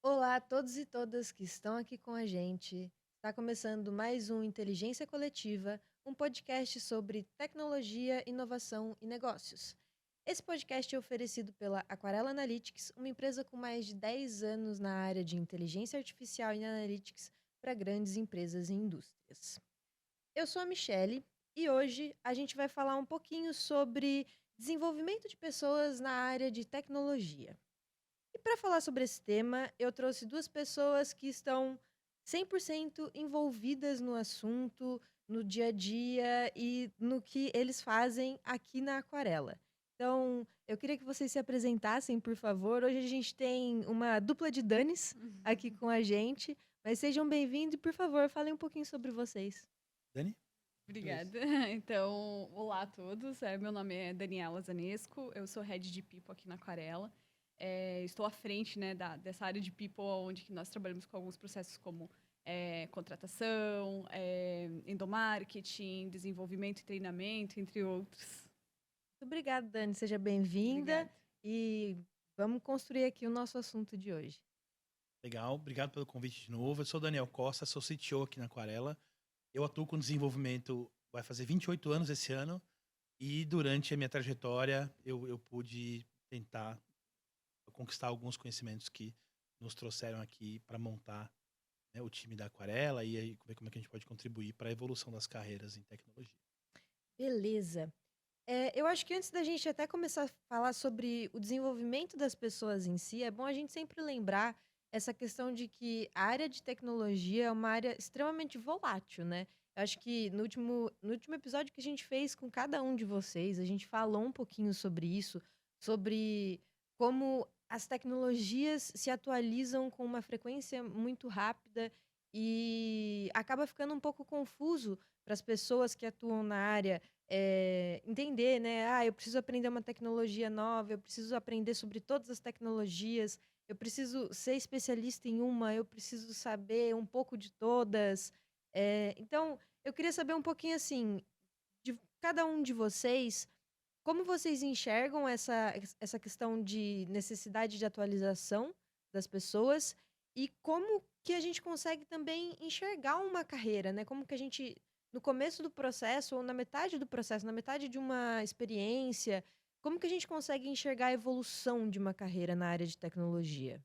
Olá a todos e todas que estão aqui com a gente. Está começando mais um Inteligência Coletiva, um podcast sobre tecnologia, inovação e negócios. Esse podcast é oferecido pela Aquarela Analytics, uma empresa com mais de 10 anos na área de inteligência artificial e analytics para grandes empresas e indústrias. Eu sou a Michelle e hoje a gente vai falar um pouquinho sobre desenvolvimento de pessoas na área de tecnologia. E para falar sobre esse tema, eu trouxe duas pessoas que estão 100% envolvidas no assunto, no dia a dia e no que eles fazem aqui na Aquarela. Então, eu queria que vocês se apresentassem, por favor. Hoje a gente tem uma dupla de Danis aqui com a gente, mas sejam bem-vindos e, por favor, falem um pouquinho sobre vocês. Dani? Beleza. Obrigada. Então, olá a todos. Meu nome é Daniela Zanesco, eu sou Head de People aqui na Aquarela. Estou à frente, né, dessa área de People, onde que nós trabalhamos com alguns processos como contratação, endomarketing, desenvolvimento e treinamento, entre outros. Muito obrigada, Dani. Seja bem-vinda Obrigada. e vamos construir aqui o nosso assunto de hoje. Legal, obrigado pelo convite de novo. Eu sou o Daniel Costa, sou CTO aqui na Aquarela. Eu atuo com desenvolvimento, vai fazer 28 anos esse ano, e durante a minha trajetória eu pude tentar conquistar alguns conhecimentos que nos trouxeram aqui para montar, né, o time da Aquarela e aí ver como é que a gente pode contribuir para a evolução das carreiras em tecnologia. Beleza. Eu acho que antes da gente até começar a falar sobre o desenvolvimento das pessoas em si, é bom a gente sempre lembrar essa questão de que a área de tecnologia é uma área extremamente volátil, né? Eu acho que no último episódio que a gente fez com cada um de vocês, a gente falou um pouquinho sobre isso, sobre como as tecnologias se atualizam com uma frequência muito rápida e acaba ficando um pouco confuso para as pessoas que atuam na área entender, né? Ah, eu preciso aprender uma tecnologia nova, eu preciso aprender sobre todas as tecnologias, eu preciso ser especialista em uma, eu preciso saber um pouco de todas. Então, eu queria saber um pouquinho assim, de cada um de vocês, como vocês enxergam essa questão de necessidade de atualização das pessoas e como que a gente consegue também enxergar uma carreira, né? Como que a gente, no começo do processo ou na metade do processo, na metade de uma experiência, como que a gente consegue enxergar a evolução de uma carreira na área de tecnologia?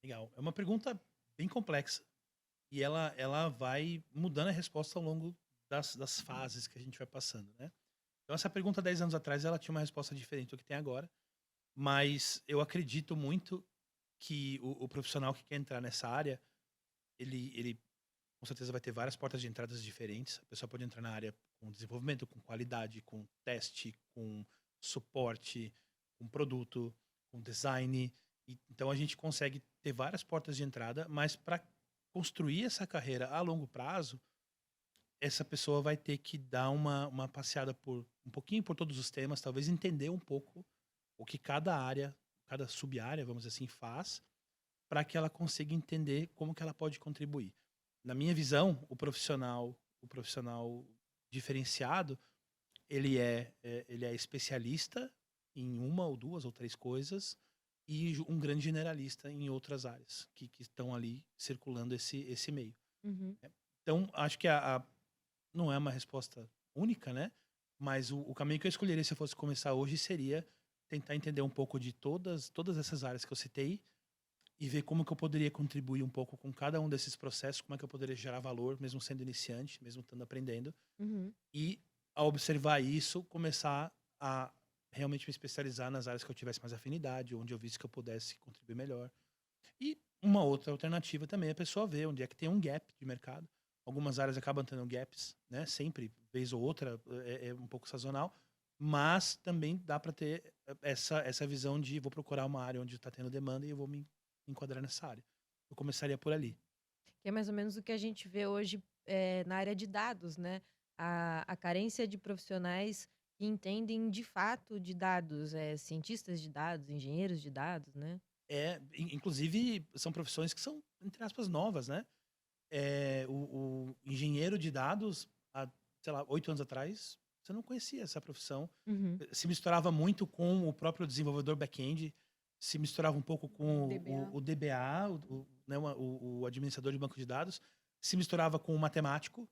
Legal. É uma pergunta bem complexa e ela vai mudando a resposta ao longo das fases que a gente vai passando, né? Então, essa pergunta 10 anos atrás, ela tinha uma resposta diferente do que tem agora, mas eu acredito muito que o profissional que quer entrar nessa área, ele com certeza vai ter várias portas de entradas diferentes. A pessoa pode entrar na área com desenvolvimento, com qualidade, com teste, com suporte, com produto, com design. Então, a gente consegue ter várias portas de entrada, mas para construir essa carreira a longo prazo, essa pessoa vai ter que dar uma passeada por um pouquinho por todos os temas, talvez entender um pouco o que cada área, cada sub-área, vamos dizer assim, faz, para que ela consiga entender como que ela pode contribuir. Na minha visão, o profissional diferenciado, ele é especialista em uma ou duas ou três coisas e um grande generalista em outras áreas que estão ali circulando esse meio. Uhum. Então, acho que não é uma resposta única, né? Mas o caminho que eu escolheria se eu fosse começar hoje seria tentar entender um pouco de todas essas áreas que eu citei e ver como que eu poderia contribuir um pouco com cada um desses processos, como é que eu poderia gerar valor, mesmo sendo iniciante, mesmo estando aprendendo. Uhum. E, ao observar isso, começar a realmente me especializar nas áreas que eu tivesse mais afinidade, onde eu visse que eu pudesse contribuir melhor. E uma outra alternativa também é a pessoa ver onde é que tem um gap de mercado. Algumas áreas acabam tendo gaps, né? Sempre, vez ou outra, é um pouco sazonal. Mas também dá para ter essa visão de vou procurar uma área onde está tendo demanda e eu vou me enquadrar nessa área. Eu começaria por ali. Que é mais ou menos o que a gente vê hoje na área de dados, né? A carência de profissionais que entendem de fato de dados, cientistas de dados, engenheiros de dados, né? Inclusive, são profissões que são, entre aspas, novas, né? O engenheiro de dados, há, sei lá, 8 anos atrás, você não conhecia essa profissão. Uhum. Se misturava muito com o próprio desenvolvedor back-end. se misturava um pouco com DBA. o DBA, né, o administrador de banco de dados, se misturava com o matemático,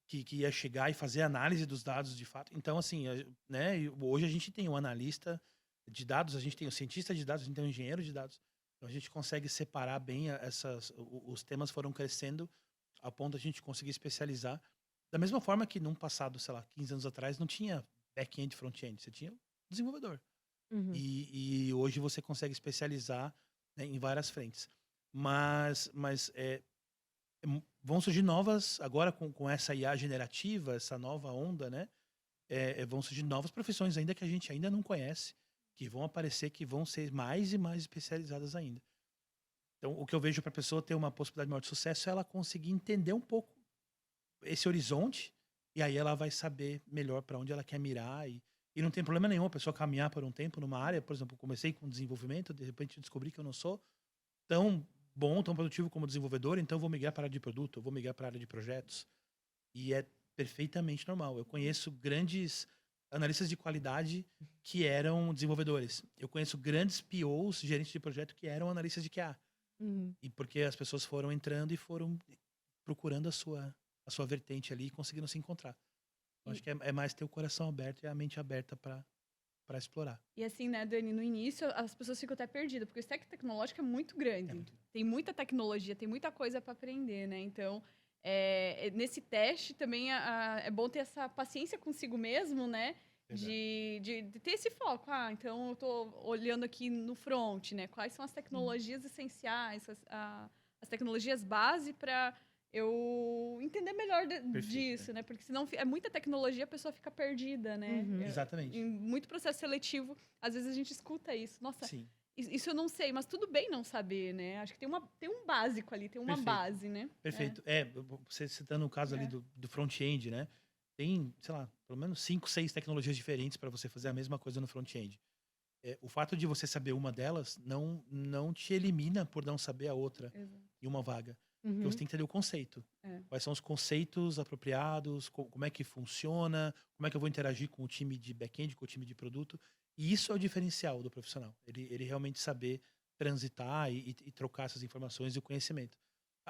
que ia chegar e fazer análise dos dados de fato. Então, assim, né, hoje a gente tem um analista de dados, a gente tem um cientista de dados, a gente tem um engenheiro de dados. Então, a gente consegue separar bem os temas foram crescendo a ponto de a gente conseguir especializar. Da mesma forma que num passado, sei lá, 15 anos atrás, não tinha back-end e front-end, você tinha desenvolvedor. Uhum. E hoje você consegue especializar, né, em várias frentes. Mas vão surgir novas, agora com essa IA generativa, essa nova onda, né? Vão surgir novas profissões ainda que a gente ainda não conhece, que vão aparecer, que vão ser mais e mais especializadas ainda. Então, o que eu vejo para a pessoa ter uma possibilidade maior de sucesso é ela conseguir entender um pouco esse horizonte, e aí ela vai saber melhor para onde ela quer mirar. E não tem problema nenhum a pessoa caminhar por um tempo numa área. Por exemplo, eu comecei com desenvolvimento, de repente eu descobri que eu não sou tão bom, tão produtivo como desenvolvedor, então eu vou migrar para a área de produto, eu vou migrar para a área de projetos. E é perfeitamente normal. Eu conheço grandes analistas de qualidade que eram desenvolvedores. Eu conheço grandes POs, gerentes de projeto, que eram analistas de QA. Uhum. E porque as pessoas foram entrando e foram procurando a sua vertente ali e conseguindo se encontrar. Eu acho que é mais ter o coração aberto e a mente aberta para explorar. E assim, né, Dani, no início as pessoas ficam até perdidas, porque o stack tecnológico é muito grande. Tem muita tecnologia, tem muita coisa para aprender, né? Então, nesse teste também é bom ter essa paciência consigo mesmo, né? De ter esse foco. Então eu tô olhando aqui no front, né? Quais são as tecnologias essenciais, as tecnologias base para eu entender melhor disso, né? Porque senão é muita tecnologia, a pessoa fica perdida, né? Uhum. Exatamente. Em muito processo seletivo, às vezes a gente escuta isso. Nossa, Sim. isso eu não sei, mas tudo bem não saber, né? Acho que tem um básico ali, tem uma Perfeito. base, né? Perfeito. Você citando o caso ali do front-end, né? Tem, sei lá, pelo menos 5, 6 tecnologias diferentes para você fazer a mesma coisa no front-end. O fato de você saber uma delas não te elimina por não saber a outra em uma vaga. Porque você tem que entender o conceito. Quais são os conceitos apropriados, como é que funciona, como é que eu vou interagir com o time de back-end, com o time de produto. E isso é o diferencial do profissional. Ele realmente saber transitar e trocar essas informações e o conhecimento.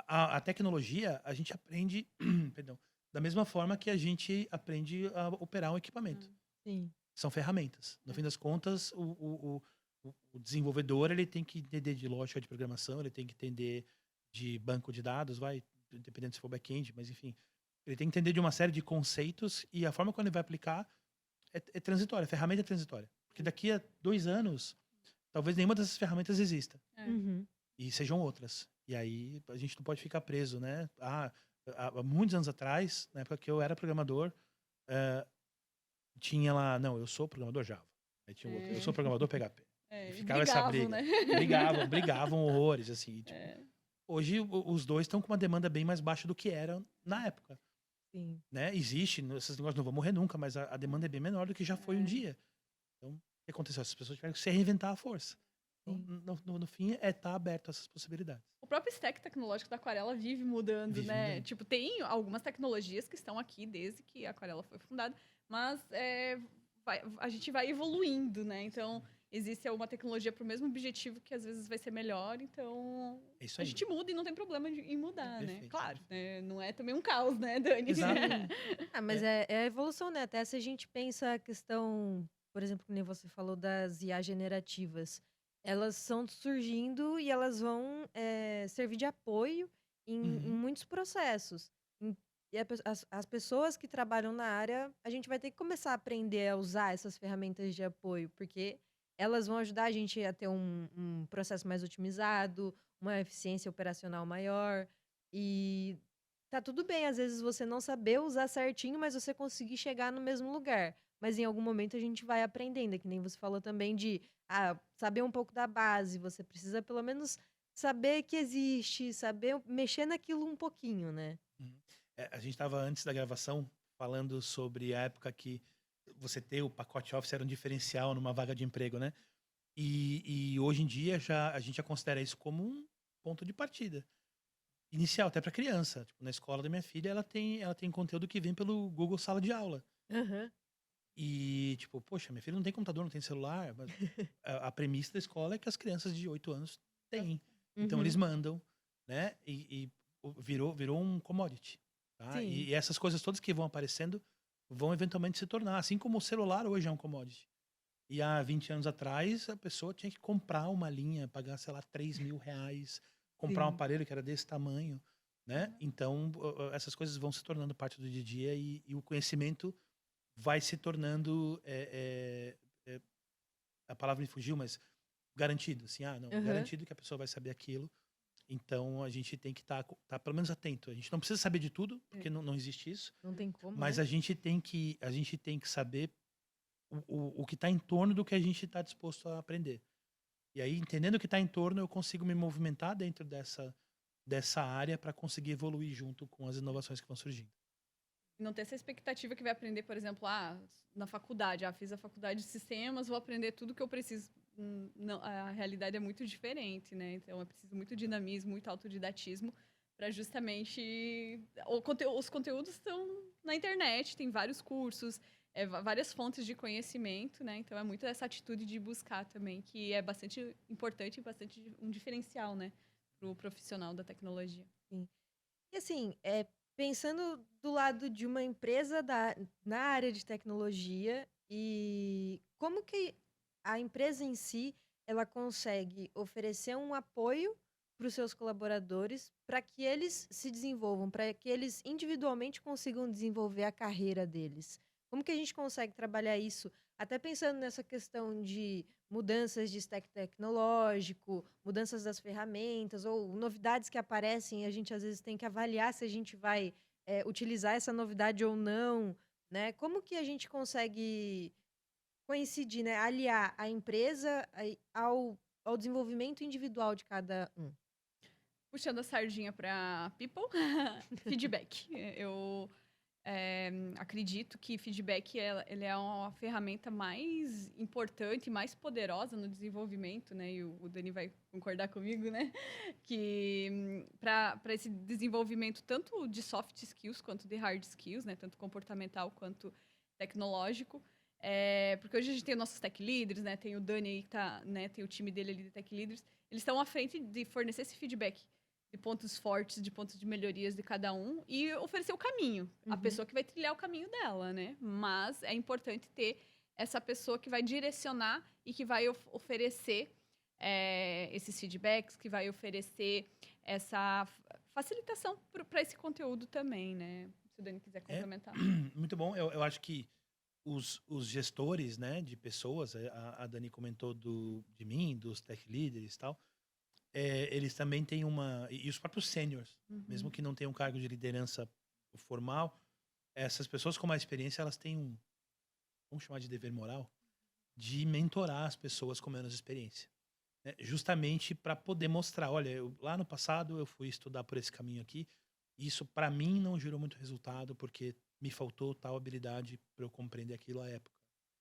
A tecnologia, a gente aprende, perdão, da mesma forma que a gente aprende a operar um equipamento. Sim. São ferramentas. No fim das contas, o desenvolvedor ele tem que entender de lógica de programação, ele tem que entender de banco de dados, dependendo se for back-end, mas enfim. Ele tem que entender de uma série de conceitos e a forma como ele vai aplicar é transitória, a ferramenta é transitória. Porque daqui a 2 anos, talvez nenhuma dessas ferramentas exista. Uhum. E sejam outras. E aí a gente não pode ficar preso, né? Há muitos anos atrás, na época que eu era programador, tinha lá, não, eu sou programador Java. Aí tinha outro, eu sou programador PHP. E ficava essa briga. Né? Brigavam horrores, assim. Tipo, hoje os dois estão com uma demanda bem mais baixa do que era na época. Sim. Né? Existe, esses negócios não vão morrer nunca, mas a demanda é bem menor do que já foi um dia. Então, o que aconteceu? As pessoas tiveram que se reinventar à força. Então, no fim, estar aberto a essas possibilidades. O próprio stack tecnológico da Aquarela vive mudando, né? Mudando. Tipo, tem algumas tecnologias que estão aqui desde que a Aquarela foi fundada, mas a gente vai evoluindo, né? Então, existe uma tecnologia para o mesmo objetivo que às vezes vai ser melhor, então a gente muda e não tem problema em mudar, né? Claro, né? Não é também um caos, né, Dani? Exato. Mas é a evolução, né? Até se a gente pensa a questão, por exemplo, que nem você falou das IA generativas, elas estão surgindo e elas vão servir de apoio em muitos processos. E as pessoas que trabalham na área, a gente vai ter que começar a aprender a usar essas ferramentas de apoio, porque elas vão ajudar a gente a ter um processo mais otimizado, uma eficiência operacional maior. E tá tudo bem, às vezes, você não saber usar certinho, mas você conseguir chegar no mesmo lugar. Mas em algum momento a gente vai aprendendo, que nem você falou também de saber um pouco da base. Você precisa pelo menos saber que existe, saber mexer naquilo um pouquinho, né? A gente estava antes da gravação falando sobre a época que você ter o pacote Office era um diferencial numa vaga de emprego, né? E hoje em dia a gente já considera isso como um ponto de partida inicial, até para criança. Tipo, na escola da minha filha, ela tem conteúdo que vem pelo Google Sala de Aula. Uhum. E, tipo, poxa, minha filha não tem computador, não tem celular. Mas a premissa da escola é que as crianças de 8 anos têm. Então, eles Uhum. mandam, né? Virou um commodity, tá? Sim. E essas coisas todas que vão aparecendo vão eventualmente se tornar. Assim como o celular hoje é um commodity. E há 20 anos atrás, a pessoa tinha que comprar uma linha, pagar, sei lá, R$ 3.000, comprar um Sim. aparelho que era desse tamanho, né? Então, essas coisas vão se tornando parte do dia a dia e o conhecimento vai se tornando, a palavra me fugiu, mas garantido, assim, não, Aham. garantido que a pessoa vai saber aquilo. Então, a gente tem que estar pelo menos atento. A gente não precisa saber de tudo, É. porque não existe isso, Não tem como, mas né? a gente tem que saber o que está em torno do que a gente está disposto a aprender. E aí, entendendo o que está em torno, eu consigo me movimentar dentro dessa área para conseguir evoluir junto com as inovações que vão surgindo. Não ter essa expectativa que vai aprender, por exemplo, na faculdade. Fiz a faculdade de sistemas, vou aprender tudo que eu preciso. Não, a realidade é muito diferente, né? Então, é preciso muito dinamismo, muito autodidatismo para justamente... Os conteúdos estão na internet, tem vários cursos, várias fontes de conhecimento, né? Então, é muito essa atitude de buscar também, que é bastante importante e bastante um diferencial, né? Para o profissional da tecnologia. Sim. E assim, pensando do lado de uma empresa na área de tecnologia e como que a empresa em si ela consegue oferecer um apoio para os seus colaboradores para que eles se desenvolvam, para que eles individualmente consigam desenvolver a carreira deles. Como que a gente consegue trabalhar isso? Até pensando nessa questão de mudanças de stack tecnológico, mudanças das ferramentas ou novidades que aparecem, e a gente às vezes tem que avaliar se a gente vai utilizar essa novidade ou não, né? Como que a gente consegue coincidir, né? Aliar a empresa ao desenvolvimento individual de cada um. Puxando a sardinha para people, feedback. Eu acredito que feedback ele é uma ferramenta mais importante, mais poderosa no desenvolvimento, né? E o Dani vai concordar comigo, né? Que para esse desenvolvimento tanto de soft skills quanto de hard skills, né? Tanto comportamental quanto tecnológico. Porque hoje a gente tem os nossos tech leaders, né? Tem o Dani aí que tá, né? Tem o time dele ali de tech leaders. Eles estão à frente de fornecer esse feedback de pontos fortes, de pontos de melhorias de cada um e oferecer o caminho. A Uhum. pessoa que vai trilhar o caminho dela, né? Mas é importante ter essa pessoa que vai direcionar e que vai oferecer esses feedbacks, que vai oferecer essa facilitação para esse conteúdo também, né? Se o Dani quiser É complementar. muito bom. Eu acho que os gestores, né, de pessoas, a Dani comentou de mim, dos tech leaders e tal, eles também têm e os próprios seniors, mesmo Uhum. que não tenham um cargo de liderança formal, essas pessoas com mais experiência, elas têm vamos chamar de dever moral, de mentorar as pessoas com menos experiência. Né? Justamente para poder mostrar, olha, lá no passado eu fui estudar por esse caminho aqui, e isso para mim não gerou muito resultado, porque me faltou tal habilidade para eu compreender aquilo à época.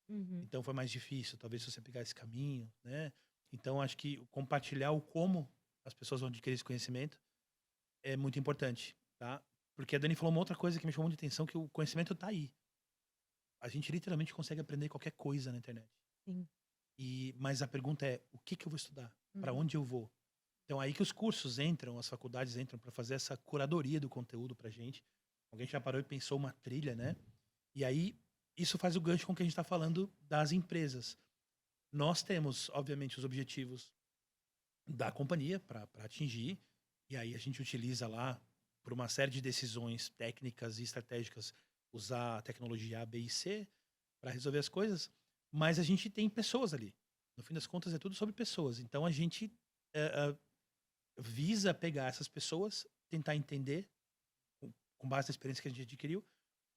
Uhum. Então foi mais difícil, talvez se você pegar esse caminho, né? Então acho que compartilhar o como as pessoas vão adquirir esse conhecimento é muito importante, tá? Porque a Dani falou uma outra coisa que me chamou de atenção, que o conhecimento tá aí. A gente literalmente consegue aprender qualquer coisa na internet. Sim. Mas a pergunta é, o que eu vou estudar? Para Uhum. onde eu vou? Então aí que os cursos entram, as faculdades entram para fazer essa curadoria do conteúdo pra gente. Alguém já parou e pensou uma trilha, né? E aí isso faz o gancho com o que a gente está falando das empresas. Nós temos, obviamente, os objetivos da companhia para atingir, e aí a gente utiliza lá, por uma série de decisões técnicas e estratégicas, usar a tecnologia A, B e C para resolver as coisas, mas a gente tem pessoas ali. No fim das contas, é tudo sobre pessoas. Então a gente visa pegar essas pessoas, tentar entender, com base na experiência que a gente adquiriu,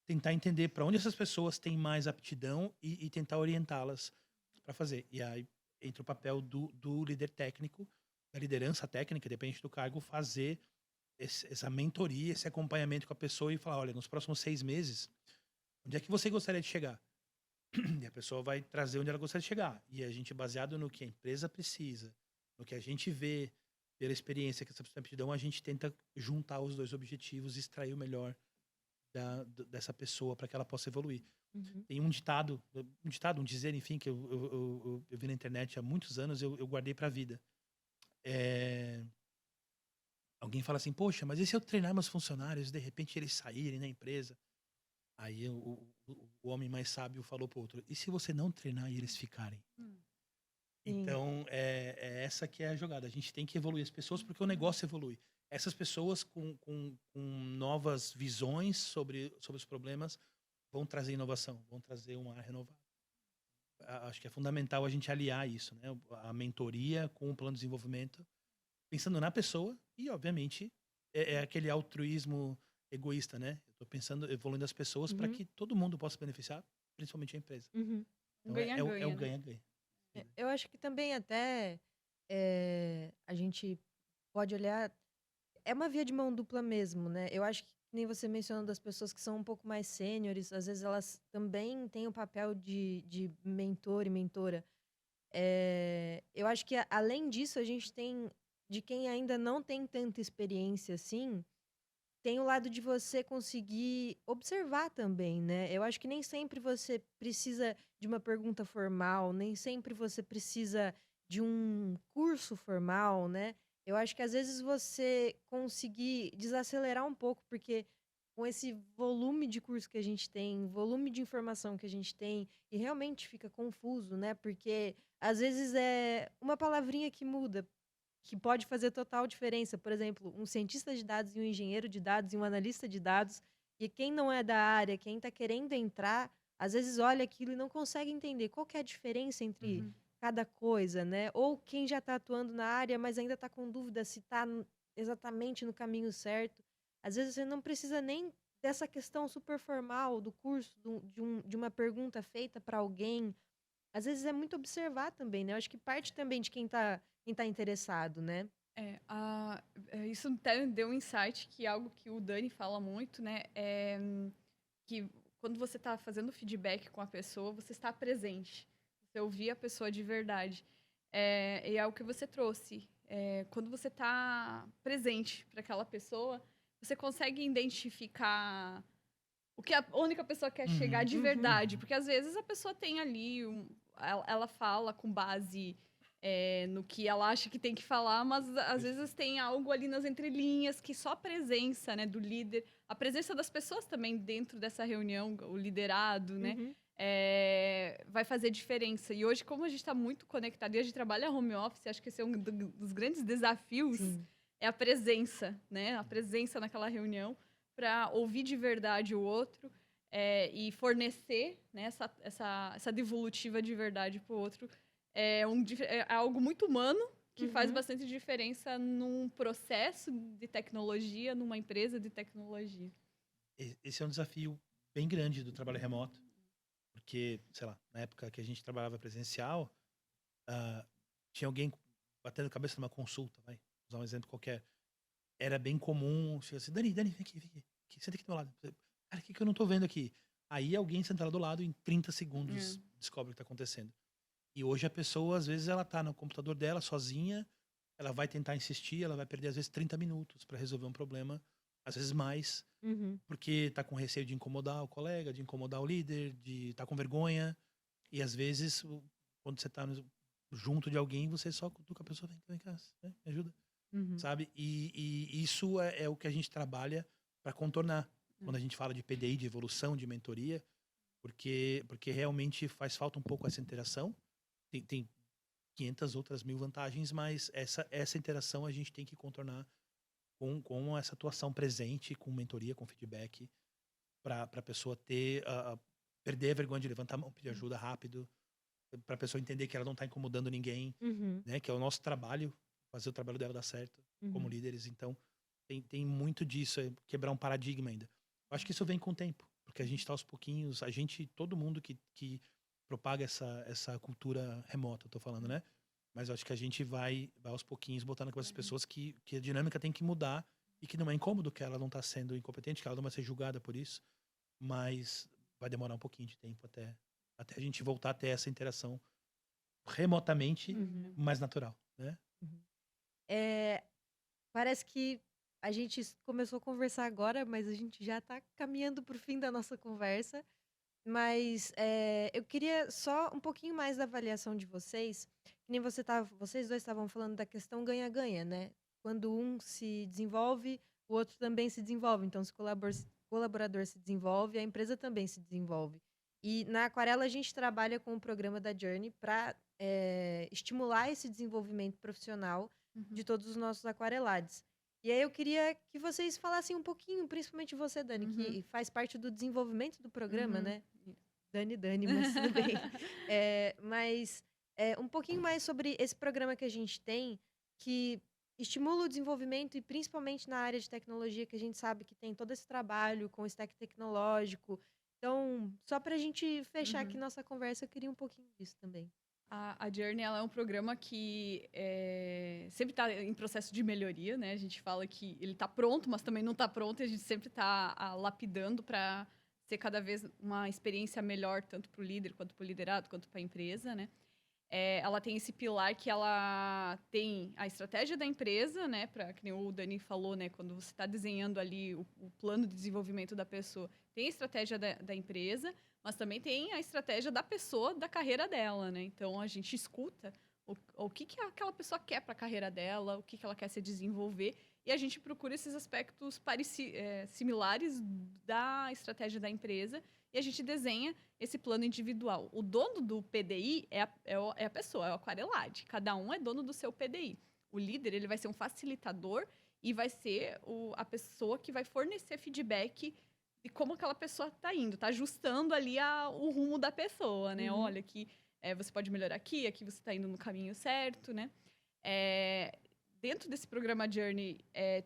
tentar entender para onde essas pessoas têm mais aptidão e tentar orientá-las para fazer. E aí entra o papel do líder técnico, da liderança técnica, depende do cargo, fazer essa mentoria, esse acompanhamento com a pessoa e falar, olha, nos próximos 6 meses, onde é que você gostaria de chegar? E a pessoa vai trazer onde ela gostaria de chegar. E a gente, baseado no que a empresa precisa, no que a gente vê, pela experiência que essa pessoa tem aptidão, a gente tenta juntar os dois objetivos e extrair o melhor dessa pessoa para que ela possa evoluir. Uhum. Tem um dizer, enfim, que eu vi na internet há muitos anos, eu guardei para a vida. Alguém fala assim, poxa, mas e se eu treinar meus funcionários, de repente eles saírem da empresa? Aí o homem mais sábio falou pro outro, e se você não treinar e eles ficarem? Hum. Sim. Então, é essa que é a jogada. A gente tem que evoluir as pessoas porque o negócio evolui. Essas pessoas com novas visões sobre os problemas vão trazer inovação, vão trazer um ar renovado. Acho que é fundamental a gente aliar isso, né? A mentoria com o plano de desenvolvimento, pensando na pessoa e, obviamente, é aquele altruísmo egoísta, né? Eu estou pensando, evoluindo as pessoas para Uhum. que todo mundo possa beneficiar, principalmente a empresa. Uhum. Um Então, é o ganha-ganha, né? ganha-ganha. Eu acho que também até a gente pode olhar. É uma via de mão dupla mesmo, né? Eu acho que nem você mencionou das pessoas que são um pouco mais sêniores, às vezes elas também têm o papel de mentor e mentora. Eu acho que além disso, a gente tem de quem ainda não tem tanta experiência assim, tem o lado de você conseguir observar também, né? Eu acho que nem sempre você precisa de uma pergunta formal, nem sempre você precisa de um curso formal, né? Eu acho que às vezes você conseguir desacelerar um pouco, porque com esse volume de curso que a gente tem, volume de informação que a gente tem, e realmente fica confuso, né? Porque às vezes é uma palavrinha que muda, que pode fazer total diferença. Por exemplo, um cientista de dados e um engenheiro de dados e um analista de dados, e quem não é da área, quem está querendo entrar, às vezes olha aquilo e não consegue entender qual que é a diferença entre Uhum. cada coisa, né? Ou quem já está atuando na área, mas ainda está com dúvida se está exatamente no caminho certo. Às vezes você não precisa nem dessa questão super formal do curso, de uma pergunta feita para alguém. Às vezes é muito observar também, né? Eu acho que parte também de quem tá interessado, né? Isso até deu um insight que é algo que o Dani fala muito, né? Que quando você está fazendo feedback com a pessoa, você está presente. Você ouvir a pessoa de verdade. E é o que você trouxe. Quando você está presente para aquela pessoa, você consegue identificar o que a única pessoa quer chegar de Uhum. verdade. Porque às vezes a pessoa tem ali. Ela fala com base no que ela acha que tem que falar, mas às vezes tem algo ali nas entrelinhas que só a presença, né, do líder, a presença das pessoas também dentro dessa reunião, o liderado, né, Uhum. vai fazer diferença. E hoje, como a gente está muito conectado e a gente trabalha home office, acho que esse é um dos grandes desafios, Sim. é a presença, né, a presença naquela reunião para ouvir de verdade o outro. E fornecer, né, essa devolutiva de verdade para o outro é algo muito humano que faz Uhum. bastante diferença num processo de tecnologia, numa empresa de tecnologia. Esse é um desafio bem grande do trabalho remoto, porque, sei lá, na época que a gente trabalhava presencial, tinha alguém batendo a cabeça numa consulta, vai, vou usar um exemplo qualquer. Era bem comum, chega assim, Dani, vem aqui, senta aqui do meu lado. Cara, o que eu não tô vendo aqui? Aí alguém senta lá do lado e em 30 segundos descobre o que tá acontecendo. E hoje a pessoa, às vezes, ela tá no computador dela, sozinha, ela vai tentar insistir, ela vai perder, às vezes, 30 minutos para resolver um problema, às vezes mais, Uhum. porque tá com receio de incomodar o colega, de incomodar o líder, de tá com vergonha. E às vezes, quando você tá junto de alguém, você só cutuca a pessoa, vem cá, me ajuda, Uhum. sabe? E isso é o que a gente trabalha para contornar. Quando a gente fala de PDI, de evolução, de mentoria, porque realmente faz falta um pouco essa interação. Tem 500 outras mil vantagens, mas essa interação a gente tem que contornar com essa atuação presente, com mentoria, com feedback, para a pessoa perder a vergonha de levantar a mão, pedir ajuda rápido, para a pessoa entender que ela não está incomodando ninguém, Uhum. né? Que é o nosso trabalho, fazer o trabalho dela dar certo, como Uhum. líderes. Então, tem muito disso, quebrar um paradigma ainda. Eu acho que isso vem com o tempo, porque a gente está aos pouquinhos, todo mundo que propaga essa cultura remota, eu tô falando, né? Mas eu acho que a gente vai aos pouquinhos botando com essas pessoas que a dinâmica tem que mudar e que não é incômodo que ela não está sendo incompetente, que ela não vai ser julgada por isso, mas vai demorar um pouquinho de tempo até a gente voltar a ter essa interação remotamente Uhum. mais natural, né? Uhum. Parece que a gente começou a conversar agora, mas a gente já está caminhando para o fim da nossa conversa. Mas eu queria só um pouquinho mais da avaliação de vocês. Que nem vocês dois estavam falando da questão ganha-ganha, né? Quando um se desenvolve, o outro também se desenvolve. Então, se o colaborador se desenvolve, a empresa também se desenvolve. E na Aquarela a gente trabalha com o programa da Journey para estimular esse desenvolvimento profissional Uhum. de todos os nossos aquarelados. E aí eu queria que vocês falassem um pouquinho, principalmente você, Dani, Uhum. que faz parte do desenvolvimento do programa, Uhum. né? Dani, mas tudo bem. Mas um pouquinho mais sobre esse programa que a gente tem, que estimula o desenvolvimento e principalmente na área de tecnologia, que a gente sabe que tem todo esse trabalho com o stack tecnológico. Então, só para a gente fechar aqui Uhum. nossa conversa, eu queria um pouquinho disso também. A Journey ela é um programa que sempre está em processo de melhoria, né? A gente fala que ele está pronto, mas também não está pronto, e a gente sempre está lapidando para ser cada vez uma experiência melhor, tanto para o líder, quanto para o liderado, quanto para a empresa, né? Ela tem esse pilar que ela tem a estratégia da empresa, né? Que nem o Dani falou, né? Quando você está desenhando ali o plano de desenvolvimento da pessoa, tem a estratégia da empresa, mas também tem a estratégia da pessoa, da carreira dela, né? Então a gente escuta o que aquela pessoa quer para a carreira dela, o que ela quer se desenvolver, e a gente procura esses aspectos similares da estratégia da empresa e a gente desenha esse plano individual. O dono do PDI é a pessoa, é o Aquarelade. Cada um é dono do seu PDI. O líder ele vai ser um facilitador e vai ser a pessoa que vai fornecer feedback de como aquela pessoa está indo, está ajustando ali o rumo da pessoa, né? Uhum. Olha, aqui você pode melhorar aqui você está indo no caminho certo, né? É, dentro desse programa Journey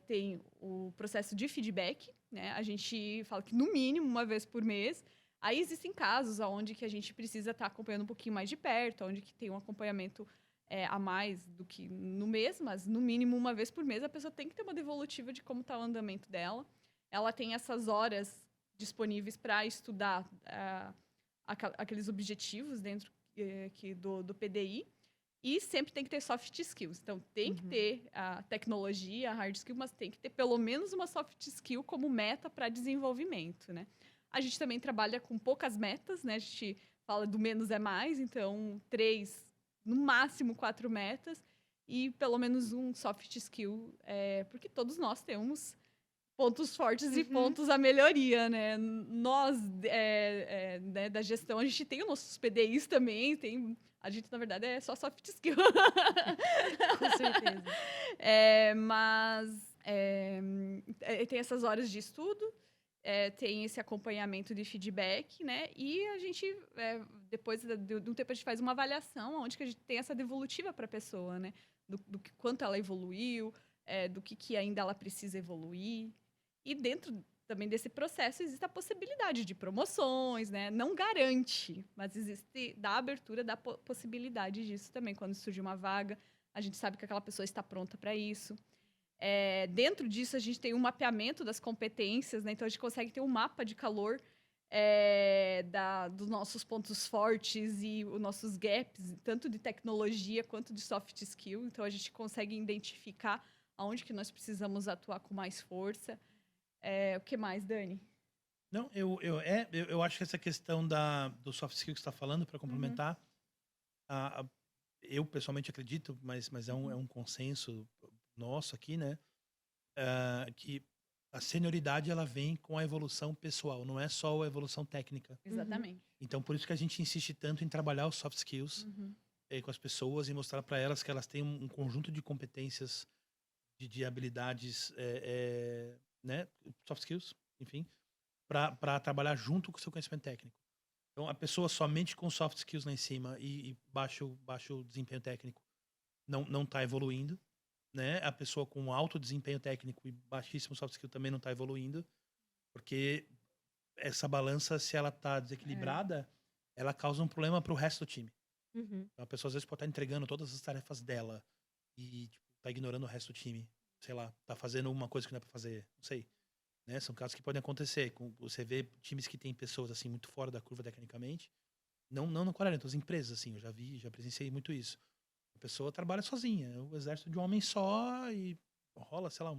tem o processo de feedback, né? A gente fala que no mínimo uma vez por mês. Aí existem casos onde que a gente precisa estar acompanhando um pouquinho mais de perto, onde que tem um acompanhamento a mais do que no mês, mas no mínimo uma vez por mês a pessoa tem que ter uma devolutiva de como está o andamento dela. Ela tem essas horas disponíveis para estudar aqueles objetivos dentro do PDI. E sempre tem que ter soft skills. Então, tem que ter a tecnologia, a hard skill, mas tem que ter pelo menos uma soft skill como meta para desenvolvimento, né? A gente também trabalha com poucas metas, né? A gente fala do menos é mais, então 3, no máximo 4 metas e pelo menos um soft skill, porque todos nós temos pontos fortes e pontos a melhoria, né? Nós, né, da gestão, a gente tem os nossos PDIs também, a gente, na verdade, é só soft skill. Com certeza. Mas tem essas horas de estudo, tem esse acompanhamento de feedback, né? E a gente, depois de um tempo, a gente faz uma avaliação onde que a gente tem essa devolutiva para a pessoa, né? Do quanto ela evoluiu, do que ainda ela precisa evoluir. E dentro também desse processo existe a possibilidade de promoções, né? Não garante, mas existe da abertura da possibilidade disso também. Quando surge uma vaga, a gente sabe que aquela pessoa está pronta para isso. Dentro disso, a gente tem um mapeamento das competências, né? Então, a gente consegue ter um mapa de calor dos nossos pontos fortes e os nossos gaps, tanto de tecnologia quanto de soft skill. Então, a gente consegue identificar aonde que nós precisamos atuar com mais força. O que mais, Dani? Não, eu acho que essa questão do soft skill que você está falando, para complementar, eu pessoalmente acredito, mas é um consenso nosso aqui, né? Que a senioridade ela vem com a evolução pessoal, não é só a evolução técnica. Exatamente. Então, por isso que a gente insiste tanto em trabalhar os soft skills com as pessoas e mostrar para elas que elas têm um conjunto de competências, de habilidades, né? Soft skills, enfim, para trabalhar junto com o seu conhecimento técnico. Então, a pessoa somente com soft skills lá em cima e baixo desempenho técnico não está evoluindo, né? A pessoa com alto desempenho técnico e baixíssimo soft skill também não está evoluindo, porque essa balança, se ela está desequilibrada, ela causa um problema para o resto do time. Então, a pessoa às vezes pode estar entregando todas as tarefas dela e tá ignorando o resto do time. Sei lá, tá fazendo uma coisa que não é para fazer, não sei. Né? São casos que podem acontecer. Você vê times que têm pessoas assim muito fora da curva tecnicamente. Não no Coreia, então as empresas assim, eu já presenciei muito isso. A pessoa trabalha sozinha, é o exército de um homem só e rola, sei lá,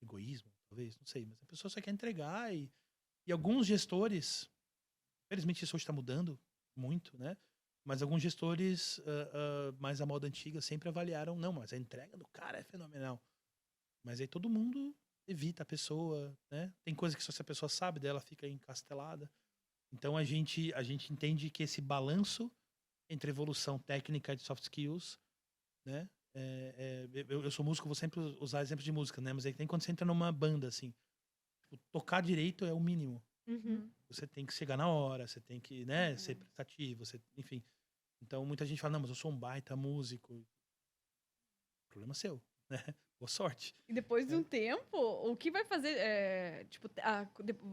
egoísmo, talvez, não sei, mas a pessoa só quer entregar e alguns gestores, infelizmente isso hoje está mudando muito, né? Mas alguns gestores mais à moda antiga sempre avaliaram, não, mas a entrega do cara é fenomenal. Mas aí todo mundo evita a pessoa, né? Tem coisa que só se a pessoa sabe dela fica encastelada. Então a gente entende que esse balanço entre evolução técnica e de soft skills, né? Eu sou músico, vou sempre usar exemplos de música, né? Mas aí tem quando você entra numa banda, assim, tocar direito é o mínimo. Uhum. Você tem que chegar na hora, você tem que, né, ser prestativo, enfim. Então muita gente fala, não, mas eu sou um baita músico. Problema seu, né? Boa sorte. E depois de um tempo, o que vai fazer tipo,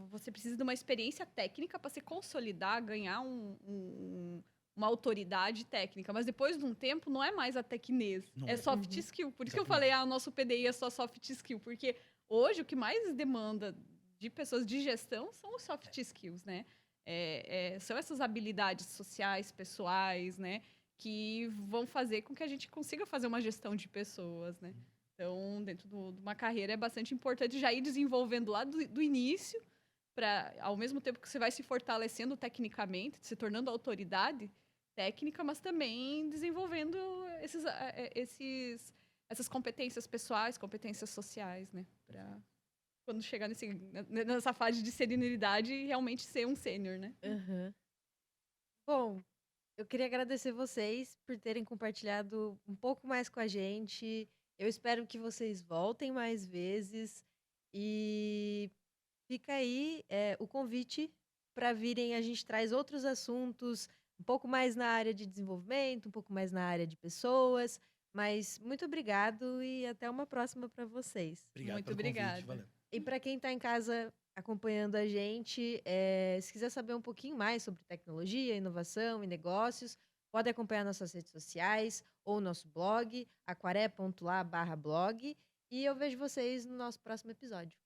você precisa de uma experiência técnica para se consolidar, ganhar uma autoridade técnica. Mas depois de um tempo, não é mais a tecnez, Não é é. soft skill. Por isso que eu Exatamente. falei, o nosso PDI é só soft skill. Porque hoje o que mais demanda de pessoas de gestão são os soft skills, né? São essas habilidades sociais, pessoais, né? Que vão fazer com que a gente consiga fazer uma gestão de pessoas, né? Então, dentro de uma carreira é bastante importante já ir desenvolvendo lá do início, para ao mesmo tempo que você vai se fortalecendo tecnicamente, se tornando autoridade técnica, mas também desenvolvendo essas competências pessoais, competências sociais, né? Para quando chegar nessa fase de senioridade, realmente ser um sênior, né? Uhum. Bom, eu queria agradecer vocês por terem compartilhado um pouco mais com a gente. Eu espero que vocês voltem mais vezes. E fica aí o convite para virem. A gente traz outros assuntos, um pouco mais na área de desenvolvimento, um pouco mais na área de pessoas. Mas muito obrigado e até uma próxima para vocês. Obrigado Muito pelo obrigada. convite, valeu. E para quem está em casa acompanhando a gente, se quiser saber um pouquinho mais sobre tecnologia, inovação e negócios, pode acompanhar nossas redes sociais ou nosso blog, aquaré.lá/blog. E eu vejo vocês no nosso próximo episódio.